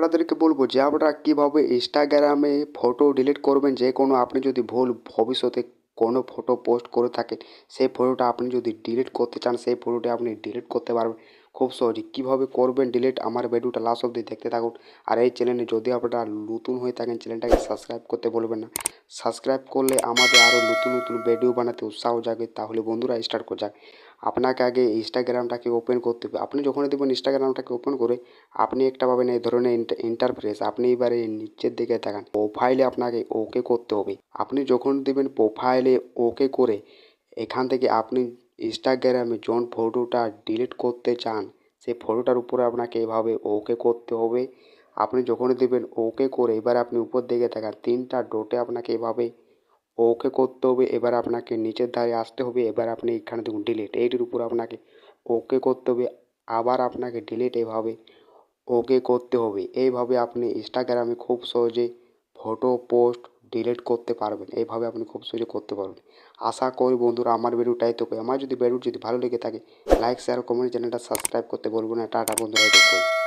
আপনাদেরকে বলবো যে আপনারা কীভাবে ইনস্টাগ্রামে ফটো ডিলিট করবেন। যে কোনো আপনি যদি ভুল ভবিষ্যতে কোনো ফটো পোস্ট করে থাকেন, সেই ফটোটা আপনি যদি ডিলিট করতে চান, সেই ফটোটা আপনি ডিলিট করতে পারবেন খুব সহজেই। কীভাবে করবেন ডিলিট, আমার ভিডিওটা লাস্ট অবধি দেখতে থাকুন। আর এই চ্যানেলে যদি আপনারা নতুন হয়ে থাকেন, চ্যানেলটাকে সাবস্ক্রাইব করতে বলবেন না। সাবস্ক্রাইব করলে আমাদের আরও নতুন নতুন ভিডিও বানাতে উৎসাহ জাগে। তাহলে বন্ধুরা স্টার্ট করা যাক। আপনাকে আগে ইনস্টাগ্রামটাকে ওপেন করতে হবে। আপনি যখনই দেখবেন ইনস্টাগ্রামটাকে ওপেন করে, আপনি একটা পাবেন এই ধরনের ইন্টারফেস। আপনি এবারে নিচের দিকে তাকান, প্রোফাইলে আপনাকে ওকে করতে হবে। আপনি যখন দেবেন প্রোফাইলে ওকে করে, এখান থেকে আপনি ইনস্টাগ্রামে যখন ফটোটা ডিলিট করতে চান, সেই ফটোটার উপরে আপনাকে এভাবে ওকে করতে হবে। আপনি যখনই দেবেন ওকে করে, এবার আপনি উপর দিকে তাকান, তিনটা ডটে আপনাকে এভাবে ওকে করতে হবে। এবার আপনাকে নিচের ধারে আসতে হবে। এবার আপনি এখানে দেখুন ডিলিট, এইটির উপর আপনাকে ওকে করতে হবে। আবার আপনাকে ডিলিট এভাবে ওকে করতে হবে। এইভাবে আপনি ইনস্টাগ্রামে খুব সহজে ফটো পোস্ট ডিলিট করতে পারবেন। এইভাবে আপনি খুব সহজে করতে পারবেন। আশা করি বন্ধুরা আমার ভিডিওটাই তো। আমার যদি ভিডিও যদি ভালো লেগে থাকে, লাইক শেয়ার কমেন্ট, চ্যানেলটা সাবস্ক্রাইব করতে বলবো না। টাটা বন্ধুরা, এটুকুই।